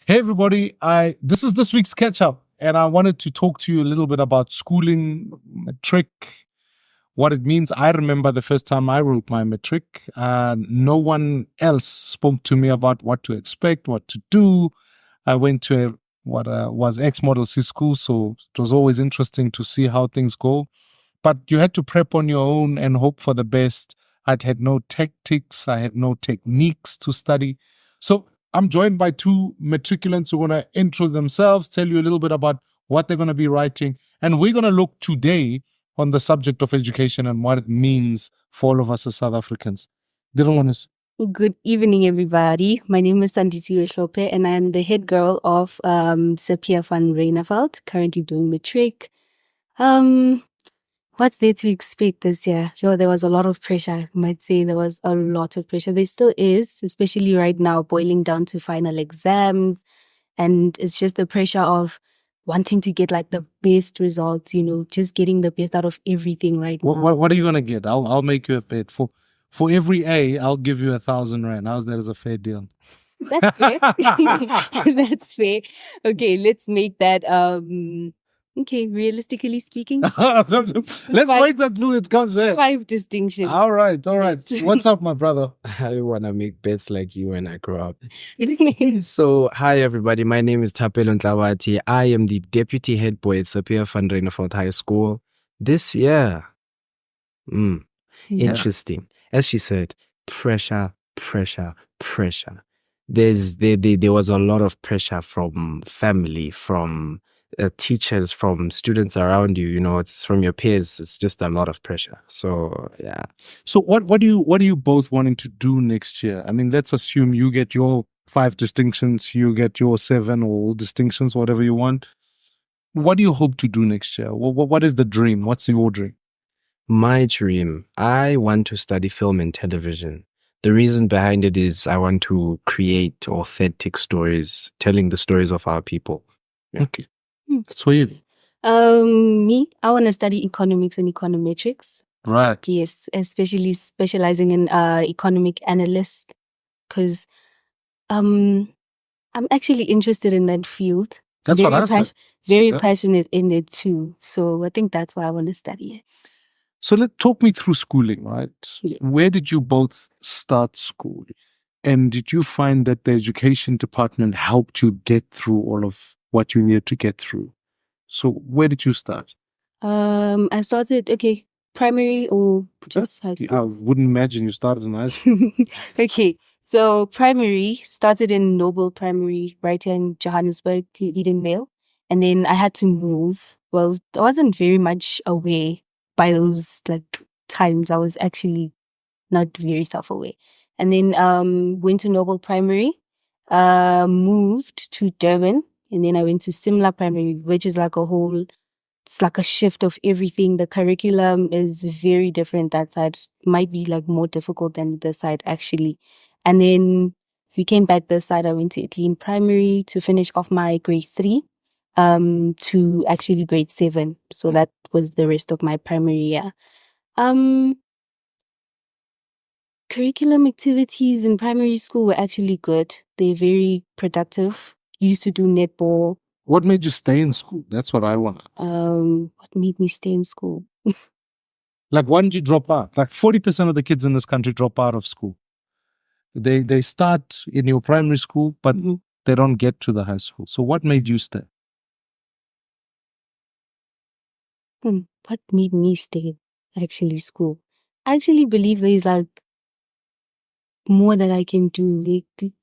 Hey everybody, this is this week's catch up, and I wanted to talk to you a little bit about schooling, Matric, what it means. I remember the first time I wrote my Matric, no one else spoke to me about what to expect, what to do. I went to what was ex-model C school, so it was always interesting to see how things go. But you had to prep on your own and hope for the best. I had no tactics, I had no techniques to study. So I'm joined by two matriculants who are going to intro themselves, tell you a little bit about what they're going to be writing. And we're going to look today on the subject of education and what it means for all of us as South Africans. Good evening, everybody. My name is Sandisiwe Shope, and I'm the head girl of Sepia van Reineveld, currently doing Matric. What's there to expect this year? There was a lot of pressure. I might say there was a lot of pressure. There still is, especially right now, boiling down to final exams. And it's just the pressure of wanting to get like the best results, just getting the best out of everything right now. What are you going to get? I'll make you a bet. For every A, I'll give you 1,000 rand. How's that as a fair deal? That's fair. That's fair. Okay, let's make that, realistically speaking. Let's wait until it comes back. 5 distinctions. All right. What's up, my brother? I want to make bets like you when I grow up. So, hi everybody. My name is Thapelo Ntlawati. I am the deputy head boy at Sepia van Reineveld High School this year. Interesting. As she said, pressure. There was a lot of pressure from family, from teachers, from students around you. It's from your peers. It's just a lot of pressure. So yeah. So what are you both wanting to do next year? I mean, let's assume you get your 5 distinctions, you get your 7 or distinctions, whatever you want. What do you hope to do next year? What is the dream? What's your dream? My dream, I want to study film and television. The reason behind it is I want to create authentic stories, telling the stories of our people. Yeah. Okay. That's for you. Me, I want to study economics and econometrics. Right. Yes, especially specializing in economic analyst, because I'm actually interested in that field. That's what I was very passionate in it too. So I think that's why I want to study it. So talk me through schooling, right? Yeah. Where did you both start school? And did you find that the education department helped you get through all of what you needed to get through? So where did you start? I started, primary or just high school? I wouldn't imagine you started in high school. Okay, so primary started in Noble Primary right here in Johannesburg, Edenvale. And then I had to move. Well, I wasn't very much away by those times. I was actually not very self-aware. And then went to Noble Primary, moved to Durban, and then I went to Simla Primary, which is it's like a shift of everything. The curriculum is very different that side. Might be more difficult than this side actually. And then we came back this side. I went to Etlin Primary to finish off my grade 3 to actually grade 7. So that was the rest of my primary year. Curriculum activities in primary school were actually good. They're very productive. Used to do netball. What made you stay in school? That's what I want. What made me stay in school? Why did you drop out? 40% of the kids in this country drop out of school. They start in your primary school, but they don't get to the high school. So what made you stay? What made me stay actually school? I actually believe there's more that I can do.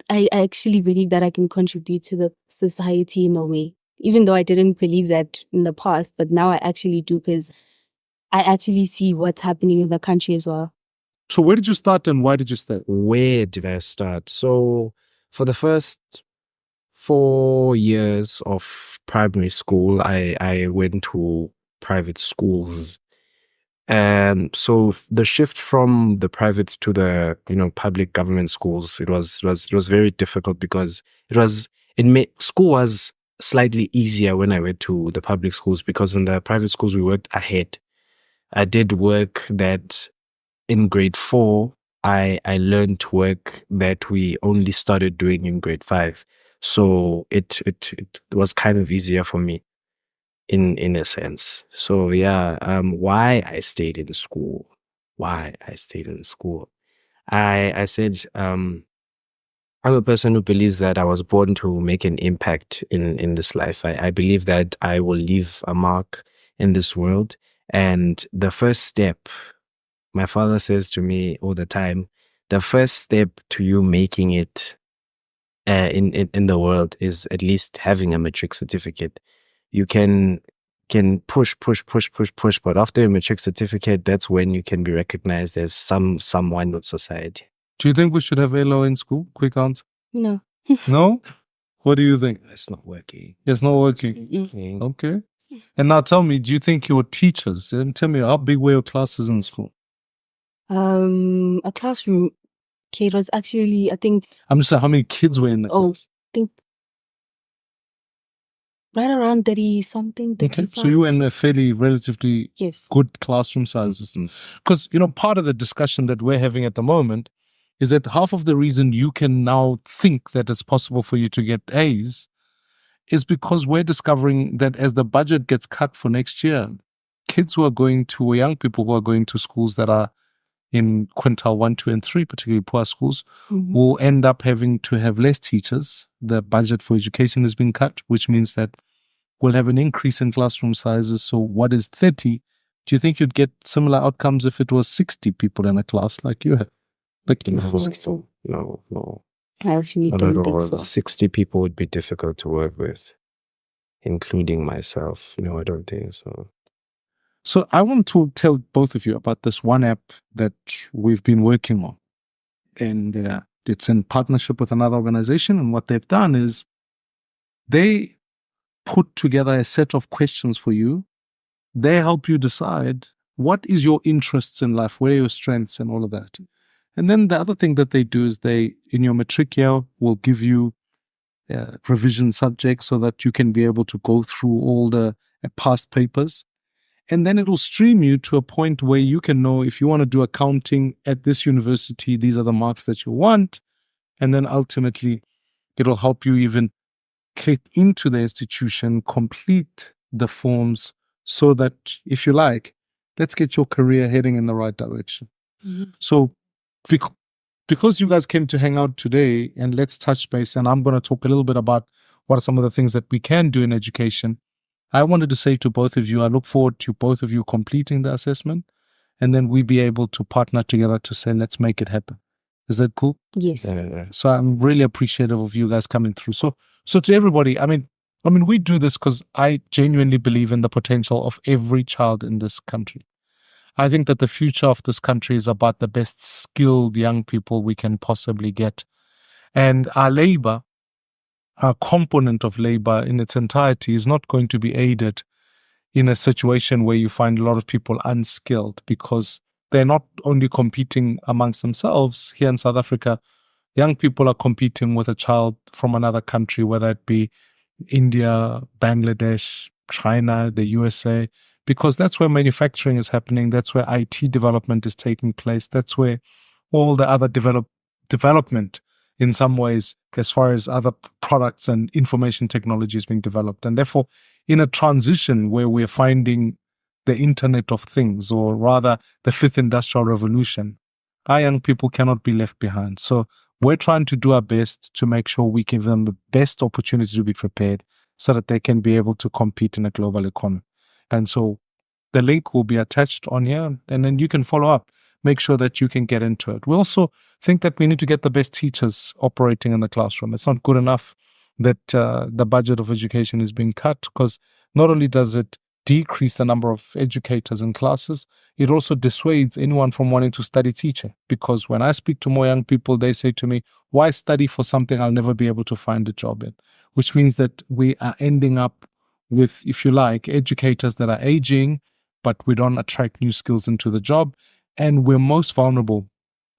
I actually believe that I can contribute to the society in a way, even though I didn't believe that in the past, but now I actually do because I actually see what's happening in the country as well. So where did you start and why did you start? Where did I start? So for the first 4 years of primary school, I went to private schools. And so the shift from the private to the public government schools, it was very difficult because school was slightly easier when I went to the public schools, because in the private schools we worked ahead. I did work that in grade 4 I learned work that we only started doing in grade 5. So it was kind of easier for me in a sense. So yeah, why I stayed in school. Why I stayed in school. I said I'm a person who believes that I was born to make an impact in this life. I believe that I will leave a mark in this world. And the first step, my father says to me all the time, the first step to you making it in the world is at least having a matric certificate. You can push, but after a matric certificate, that's when you can be recognized as someone with society. Do you think we should have ALO in school? Quick answer. No. No? What do you think? It's not working. It's not working. Mm. Okay. And now tell me, do you think your teachers, and tell me how big were your classes in school? A classroom. Okay, it was actually, I think, I'm just saying, how many kids were in the class? I think right around 30 something. Okay. So you were in a fairly relatively Yes. good classroom sizes. Because, part of the discussion that we're having at the moment is that half of the reason you can now think that it's possible for you to get A's is because we're discovering that as the budget gets cut for next year, kids who are going to, or young people who are going to schools that are in quintile 1, 2, and 3, particularly poor schools, will end up having to have less teachers. The budget for education has been cut, which means that we'll have an increase in classroom sizes. So what is 30? Do you think you'd get similar outcomes if it was 60 people in a class like you have? No. I actually Not don't at think all. so. 60 people would be difficult to work with, including myself. No, I don't think so. So I want to tell both of you about this one app that we've been working on. And it's in partnership with another organization. And what they've done is they put together a set of questions for you. They help you decide what is your interests in life, where are your strengths and all of that. And then the other thing that they do is they, in your matric year, will give you revision subjects so that you can be able to go through all the past papers. And then it will stream you to a point where you can know if you want to do accounting at this university, these are the marks that you want. And then ultimately, it'll help you even get into the institution, complete the forms so that, if you like, let's get your career heading in the right direction. So because you guys came to hang out today, and let's touch base, and I'm going to talk a little bit about what are some of the things that we can do in education. I wanted to say to both of you, I look forward to both of you completing the assessment, and then we be able to partner together to say, let's make it happen. Is that cool? Yes. So I'm really appreciative of you guys coming through. So to everybody, I mean, we do this because I genuinely believe in the potential of every child in this country. I think that the future of this country is about the best skilled young people we can possibly get. And our labor, our component of labor in its entirety is not going to be aided in a situation where you find a lot of people unskilled, because they're not only competing amongst themselves here in South Africa. Young people are competing with a child from another country, whether it be India, Bangladesh, China, the USA, because that's where manufacturing is happening. That's where IT development is taking place. That's where all the other development in some ways, as far as other products and information technology is being developed. And therefore, in a transition where we're finding the Internet of Things, or rather the fifth industrial revolution, our young people cannot be left behind. So we're trying to do our best to make sure we give them the best opportunity to be prepared so that they can be able to compete in a global economy. And so the link will be attached on here, and then you can follow up, make sure that you can get into it. We also think that we need to get the best teachers operating in the classroom. It's not good enough that the budget of education is being cut, because not only does it decrease the number of educators in classes, it also dissuades anyone from wanting to study teaching. Because when I speak to more young people, they say to me, why study for something I'll never be able to find a job in? Which means that we are ending up with, if you like, educators that are aging, but we don't attract new skills into the job. And we're most vulnerable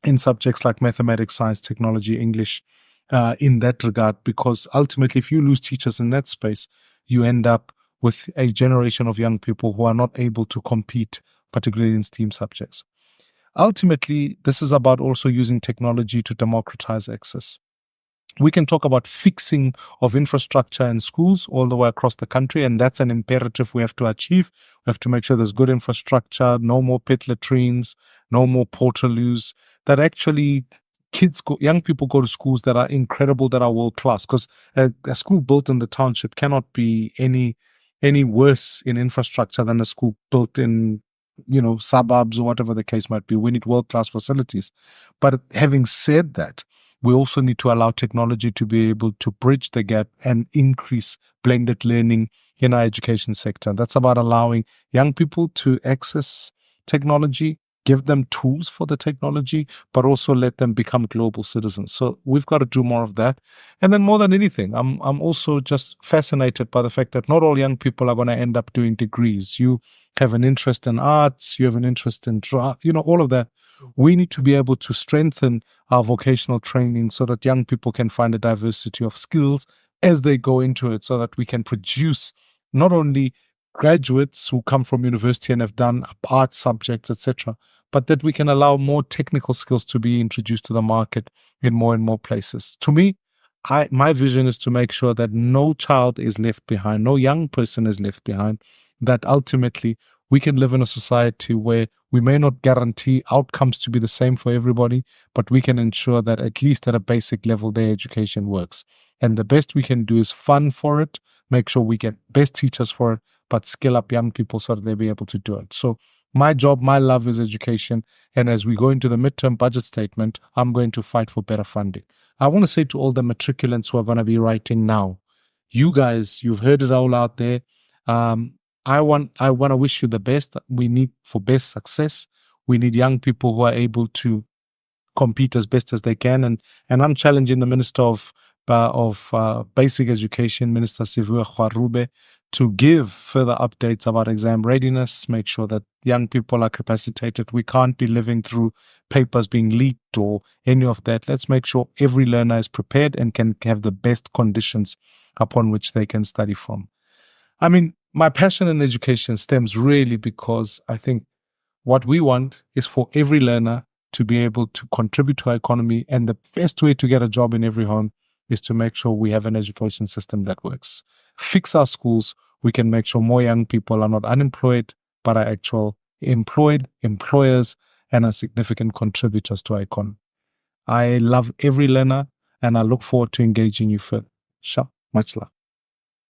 in subjects like mathematics, science, technology, English, in that regard, because ultimately, if you lose teachers in that space, you end up with a generation of young people who are not able to compete, particularly in STEAM subjects. Ultimately, this is about also using technology to democratize access. We can talk about fixing of infrastructure in schools all the way across the country, and that's an imperative we have to achieve. We have to make sure there's good infrastructure, no more pit latrines, no more portaloos, that actually young people go to schools that are incredible, that are world class, because a school built in the township cannot be any worse in infrastructure than a school built in, suburbs or whatever the case might be. We need world class facilities. But having said that, we also need to allow technology to be able to bridge the gap and increase blended learning in our education sector. That's about allowing young people to access technology, give them tools for the technology, but also let them become global citizens. So we've got to do more of that. And then more than anything, I'm also just fascinated by the fact that not all young people are going to end up doing degrees. You have an interest in arts, you have an interest in all of that. We need to be able to strengthen our vocational training so that young people can find a diversity of skills as they go into it, so that we can produce not only graduates who come from university and have done art subjects, etc., but that we can allow more technical skills to be introduced to the market in more and more places. To me, my vision is to make sure that no child is left behind, no young person is left behind, that ultimately we can live in a society where we may not guarantee outcomes to be the same for everybody, but we can ensure that at least at a basic level, their education works. And the best we can do is fund for it, make sure we get best teachers for it, but skill up young people so that they'll be able to do it. So my job, my love is education. And as we go into the midterm budget statement, I'm going to fight for better funding. I want to say to all the matriculants who are going to be writing now, you guys, you've heard it all out there. I want to wish you the best. We need, for best success, we need young people who are able to compete as best as they can. And I'm challenging the Minister of Basic Education, Minister Sivua Khwarube, to give further updates about exam readiness, make sure that young people are capacitated. We can't be living through papers being leaked or any of that. Let's make sure every learner is prepared and can have the best conditions upon which they can study from. I mean, my passion in education stems really because I think what we want is for every learner to be able to contribute to our economy. And the best way to get a job in every home is to make sure we have an education system that works. Fix our schools. We can make sure more young people are not unemployed, but are actual employed, employers, and are significant contributors to our economy. I love every learner, and I look forward to engaging you further. Sure. Much love.